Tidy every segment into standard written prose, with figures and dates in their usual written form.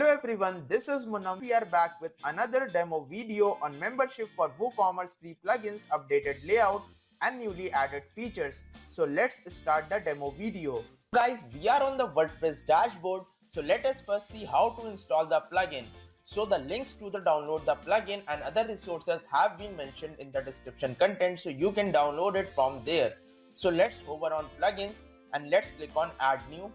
Hello everyone, this is Munam. We are back with another demo video on membership for WooCommerce free plugins, updated layout and newly added features. So let's start the demo video. Guys, we are on the WordPress dashboard. So let us first see how to install the plugin. So the links to the download the plugin and other resources have been mentioned in the description content, so you can download it from there. So let's hover on plugins and let's click on add new.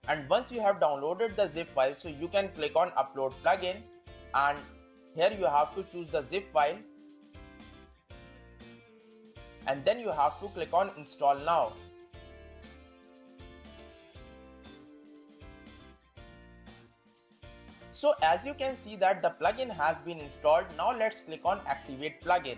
And once you have downloaded the zip file, so you can click on upload plugin, and here you have to choose the zip file and then you have to click on install now. So as you can see that the plugin has been installed. Now let's click on activate plugin.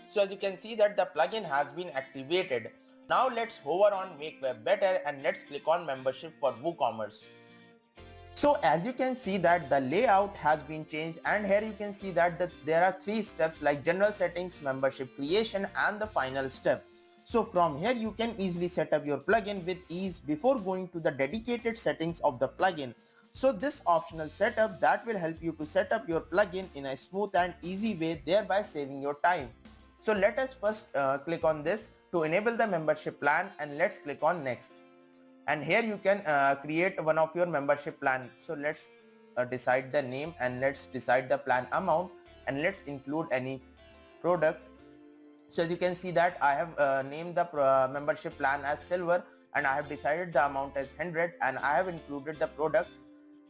So as you can see that the plugin has been activated. Now let's hover on make web better and let's click on membership for WooCommerce. So as you can see that the layout has been changed, and here you can see that there are 3 steps like general settings, membership creation and the final step. So from here you can easily set up your plugin with ease before going to the dedicated settings of the plugin. So this optional setup that will help you to set up your plugin in a smooth and easy way, thereby saving your time. So let us first click on this to enable the membership plan, and let's click on next. And here you can create one of your membership plan. So let's decide the name and let's decide the plan amount and let's include any product. So as you can see that I have named the membership plan as silver, and I have decided the amount as 100, and I have included the product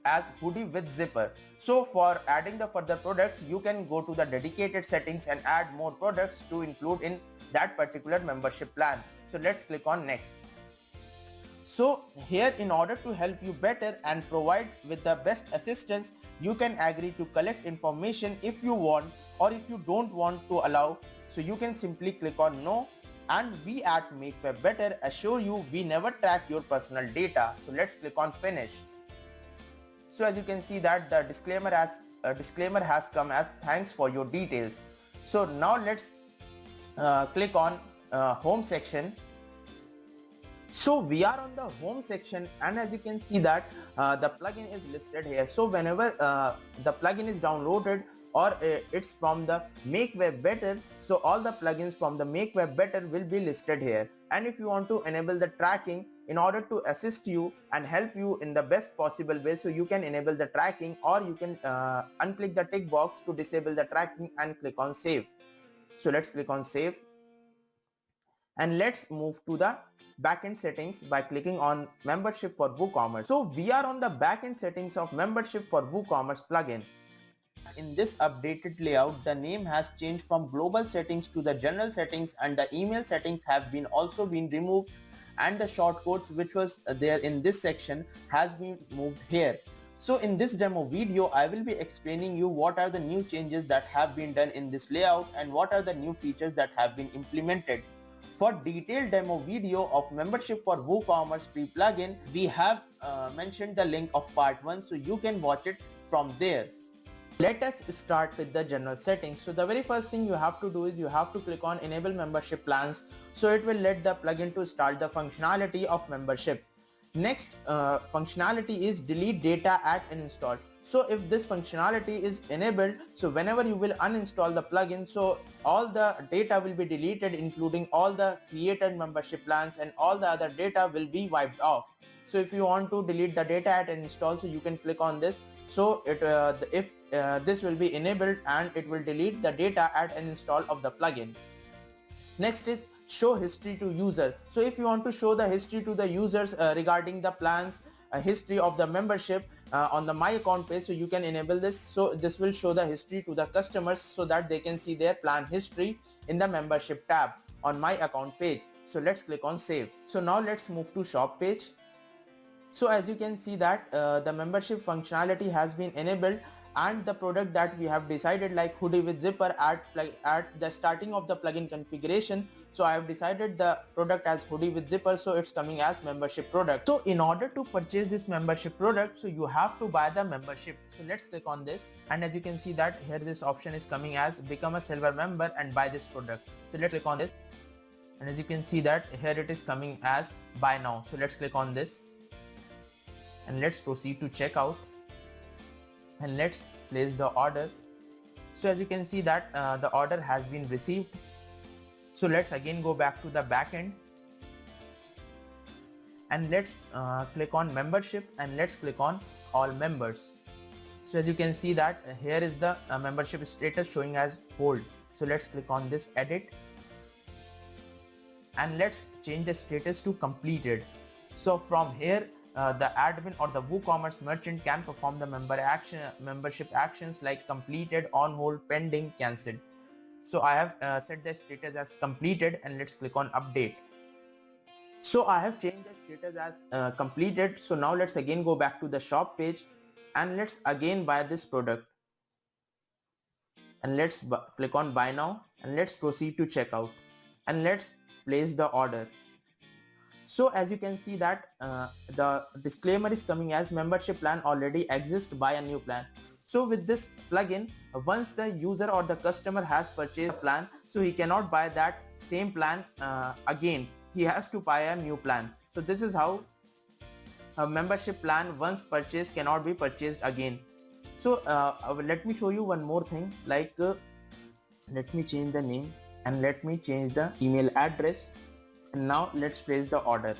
as hoodie with zipper. So for adding the further products, you can go to the dedicated settings and add more products to include in that particular membership plan. So let's click on next. So here, in order to help you better and provide with the best assistance, you can agree to collect information if you want, or if you don't want to allow, so you can simply click on no. And we at Make Web Better assure you we never track your personal data. So let's click on finish. So as you can see that the disclaimer has come as thanks for your details. So now let's click on home section. So we are on the home section, and as you can see that the plugin is listed here. So whenever the plugin is downloaded or it's from the Make Web Better, so all the plugins from the Make Web Better will be listed here. And if you want to enable the tracking in order to assist you and help you in the best possible way, so you can enable the tracking, or you can unclick the tick box to disable the tracking and click on save. So let's click on save, and let's move to the backend settings by clicking on membership for WooCommerce. So we are on the backend settings of membership for WooCommerce plugin. In this updated layout, the name has changed from global settings to the general settings, and the email settings have been also been removed, and the shortcodes which was there in this section has been moved here. So in this demo video, I will be explaining you what are the new changes that have been done in this layout and what are the new features that have been implemented. For detailed demo video of membership for WooCommerce free plugin, we have mentioned the link of part 1, so you can watch it from there. Let us start with the general settings. So the very first thing you have to do is you have to click on enable membership plans. So it will let the plugin to start the functionality of membership. Next functionality is delete data at install. So if this functionality is enabled, so whenever you will uninstall the plugin, so all the data will be deleted, including all the created membership plans, and all the other data will be wiped off. So if you want to delete the data at install, so you can click on this. So this will be enabled, and it will delete the data at an install of the plugin. Next is show history to user. So if you want to show the history to the users regarding the plans, history of the membership on the my account page, so you can enable this. So this will show the history to the customers so that they can see their plan history in the membership tab on my account page. So let's click on save. So now let's move to shop page. So as you can see that the membership functionality has been enabled, and the product that we have decided like hoodie with zipper at the starting of the plugin configuration. So I have decided the product as hoodie with zipper, so it's coming as membership product. So in order to purchase this membership product, so you have to buy the membership. So let's click on this, and as you can see that here this option is coming as become a silver member and buy this product. So let's click on this. and as you can see that here it is coming as buy now. So let's click on this and let's proceed to checkout and let's place the order. So as you can see that the order has been received. So let's again go back to the backend and let's click on membership and let's click on all members. So as you can see that here is the membership status showing as hold. So let's click on this edit and let's change the status to completed. So from here the admin or the WooCommerce merchant can perform the membership actions like completed, on hold, pending, cancelled. So I have set the status as completed and let's click on update. So I have changed the status as completed. So now let's again go back to the shop page and let's again buy this product and let's click on buy now and let's proceed to checkout and let's place the order. So as you can see that the disclaimer is coming as membership plan already exists, buy a new plan. So with this plugin, once the user or the customer has purchased a plan, so he cannot buy that same plan again. He has to buy a new plan. So this is how a membership plan once purchased cannot be purchased again. So let me show you one more thing, like let me change the name and let me change the email address. And now let's place the order.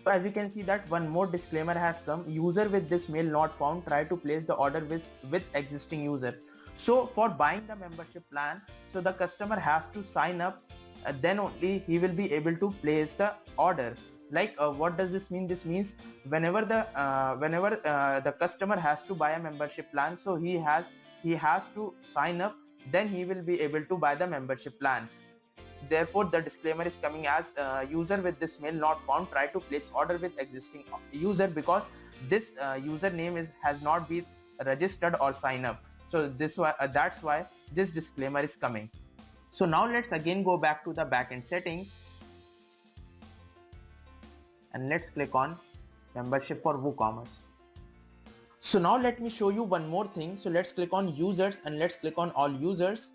So as you can see that one more disclaimer has come. User with this mail not found, try to place the order with existing user. So for buying the membership plan, so the customer has to sign up, then only he will be able to place the order. Like what does this mean? This means whenever the customer has to buy a membership plan, so he has to sign up, then he will be able to buy the membership plan. Therefore the disclaimer is coming as user with this mail not found, try to place order with existing user, because this username has not been registered or sign up. So that's why this disclaimer is coming. So now let's again go back to the backend settings and let's click on membership for WooCommerce. So now let me show you one more thing. So let's click on users and let's click on all users.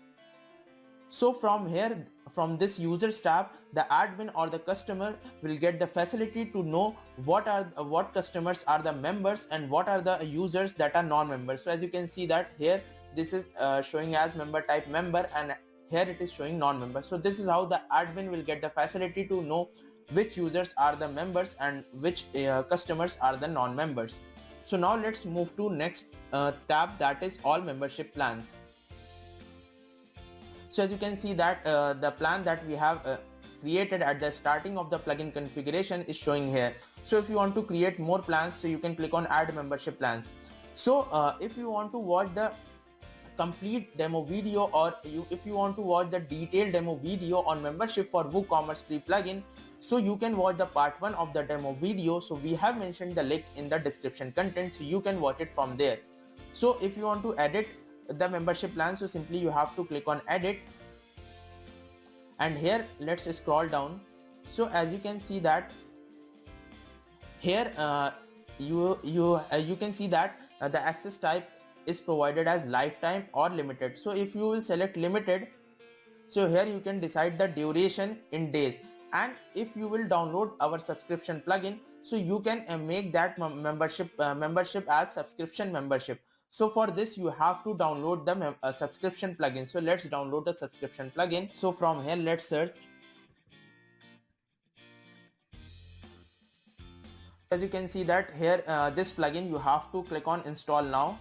So from here, from this users tab, the admin or the customer will get the facility to know what customers are the members and what are the users that are non-members. So as you can see that here this is showing as member type member and here it is showing non-member. So this is how the admin will get the facility to know which users are the members and which customers are the non-members. So now let's move to next tab, that is all membership plans. So as you can see that the plan that we have created at the starting of the plugin configuration is showing here. So if you want to create more plans, so you can click on add membership plans. So if you want to watch the complete demo video, or if you want to watch the detailed demo video on membership for WooCommerce free plugin, so you can watch the part 1 of the demo video. So we have mentioned the link in the description content, so you can watch it from there. So if you want to edit the membership plan, so simply you have to click on edit and here let's scroll down. So as you can see that here you can see that the access type is provided as lifetime or limited. So if you will select limited, so here you can decide the duration in days, and if you will download our subscription plugin, so you can make that membership as subscription membership. So for this you have to download the subscription plugin. So let's download the subscription plugin. So from here let's search. As you can see that here this plugin you have to click on install now,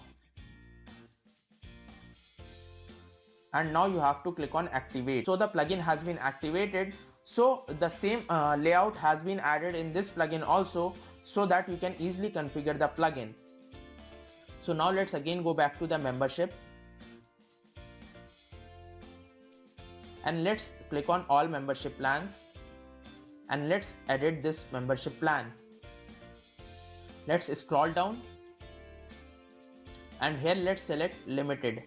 and now you have to click on activate. So the plugin has been activated. So the same layout has been added in this plugin also, so that you can easily configure the plugin. So now let's again go back to the membership and let's click on all membership plans and let's edit this membership plan. Let's scroll down and here let's select limited.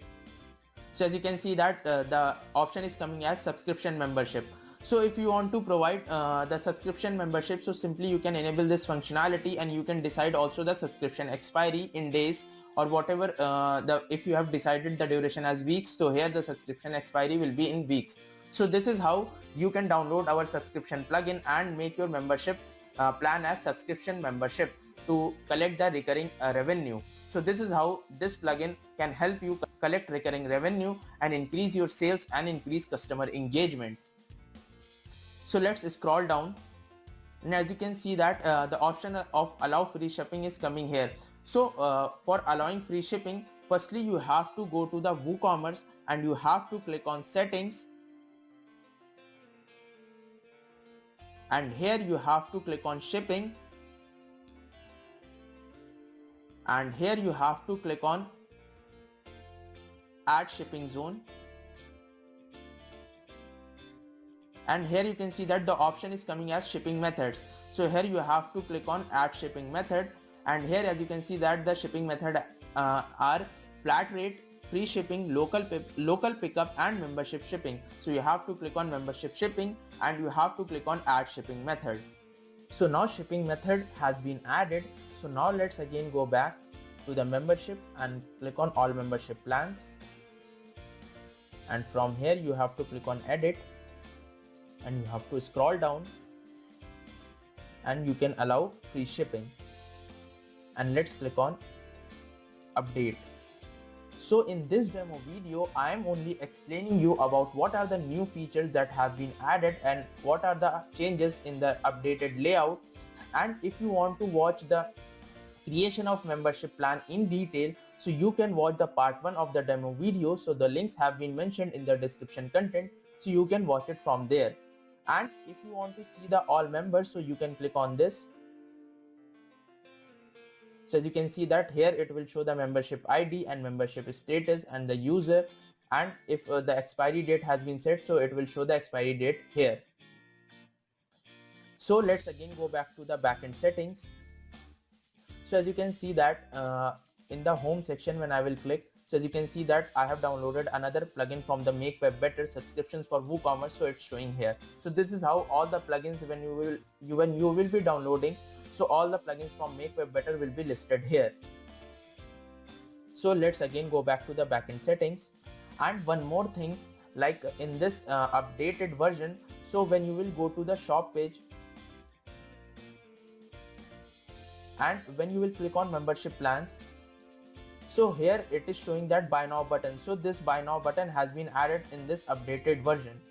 So as you can see that the option is coming as subscription membership. So if you want to provide the subscription membership, so simply you can enable this functionality and you can decide also the subscription expiry in days or whatever if you have decided the duration as weeks, so here the subscription expiry will be in weeks. So this is how you can download our subscription plugin and make your membership plan as subscription membership to collect the recurring revenue. So this is how this plugin can help you collect recurring revenue and increase your sales and increase customer engagement. So let's scroll down, and as you can see that the option of allow free shipping is coming here. So for allowing free shipping, firstly you have to go to the WooCommerce and you have to click on settings, and here you have to click on shipping, and here you have to click on add shipping zone, and here you can see that the option is coming as shipping methods. So here you have to click on add shipping method, and here as you can see that the shipping method are flat rate, free shipping, local pickup and membership shipping. So you have to click on membership shipping and you have to click on add shipping method. So now shipping method has been added. So now let's again go back to the membership and click on all membership plans, and from here you have to click on edit and you have to scroll down and you can allow free shipping, and let's click on update. So in this demo video, I am only explaining you about what are the new features that have been added and what are the changes in the updated layout. And if you want to watch the creation of membership plan in detail, so you can watch the part 1 of the demo video. So the links have been mentioned in the description content, so you can watch it from there. And if you want to see the all members, so you can click on this. So as you can see that here it will show the membership ID and membership status and the user, and if the expiry date has been set, so it will show the expiry date here. So let's again go back to the backend settings. So as you can see that in the home section, when I will click, so as you can see that I have downloaded another plugin from the Make Web Better subscriptions for WooCommerce, so it's showing here. So this is how all the plugins when you will be downloading, so all the plugins from Make Web Better will be listed here. So let's again go back to the backend settings, and one more thing, like in this updated version, so when you will go to the shop page and when you will click on membership plans, so here it is showing that buy now button. So this buy now button has been added in this updated version.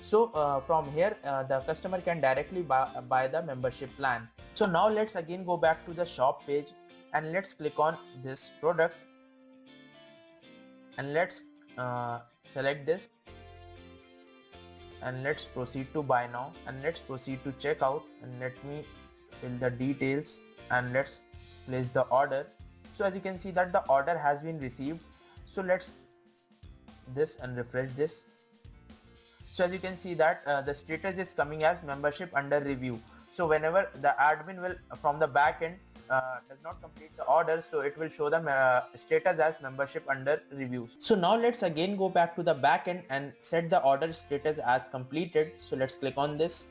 So from here the customer can directly buy the membership plan. So now let's again go back to the shop page and let's click on this product and let's select this and let's proceed to buy now and let's proceed to checkout, and let me fill the details and let's place the order. So as you can see that the order has been received. So let's this and refresh this. So as you can see that the status is coming as membership under review. So whenever the admin will from the backend does not complete the order, so it will show the status as membership under review. So now let's again go back to the backend and set the order status as completed. So let's click on this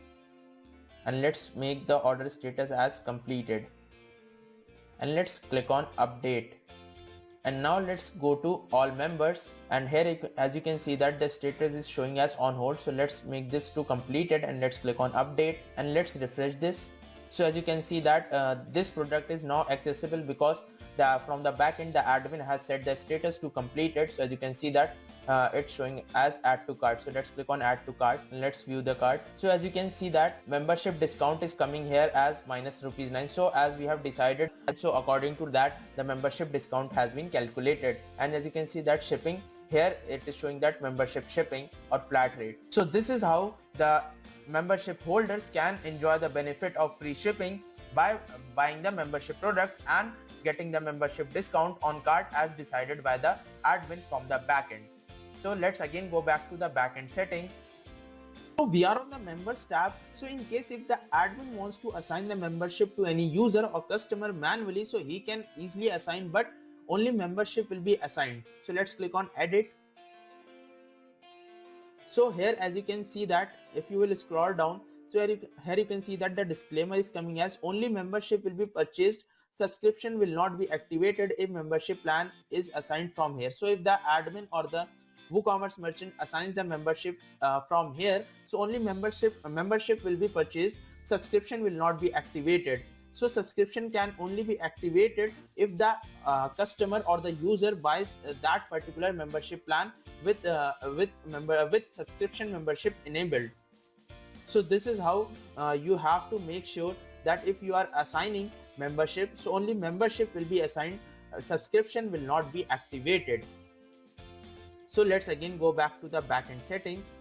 and let's make the order status as completed, and let's click on update. And now let's go to all members, and here as you can see that the status is showing as on hold. So let's make this to completed and let's click on update and let's refresh this. So as you can see that this product is now accessible because from the backend the admin has set the status to completed. So as you can see that it's showing as add to cart. So let's click on add to cart and let's view the cart. So as you can see that membership discount is coming here as -9 rupees. So as we have decided, so according to that the membership discount has been calculated, and as you can see that shipping here it is showing that membership shipping or flat rate. So this is how the membership holders can enjoy the benefit of free shipping by buying the membership product and getting the membership discount on cart as decided by the admin from the backend. So let's again go back to the backend settings. So we are on the members tab. So in case if the admin wants to assign the membership to any user or customer manually, so he can easily assign, but only membership will be assigned. So let's click on edit. So here as you can see that if you will scroll down, so here you can see that the disclaimer is coming as only membership will be purchased, subscription will not be activated if membership plan is assigned from here. So if the admin or the WooCommerce merchant assigns the membership from here, so only membership will be purchased. Subscription will not be activated. So subscription can only be activated if the customer or the user buys that particular membership plan with subscription membership enabled. So this is how you have to make sure that if you are assigning membership, so only membership will be assigned, subscription will not be activated. So let's again go back to the backend settings.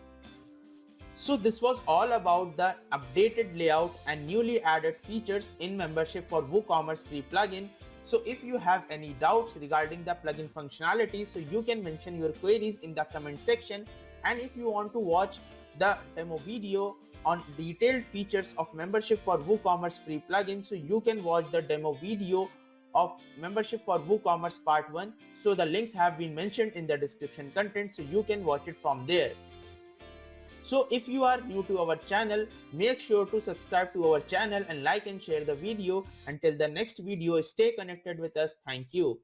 So this was all about the updated layout and newly added features in membership for WooCommerce free plugin. So if you have any doubts regarding the plugin functionality, so you can mention your queries in the comment section. And if you want to watch the demo video on detailed features of membership for WooCommerce free plugin, so you can watch the demo video of membership for WooCommerce part 1. So the links have been mentioned in the description content, so you can watch it from there. So if you are new to our channel, make sure to subscribe to our channel and like and share the video. Until the next video, stay connected with us. Thank you.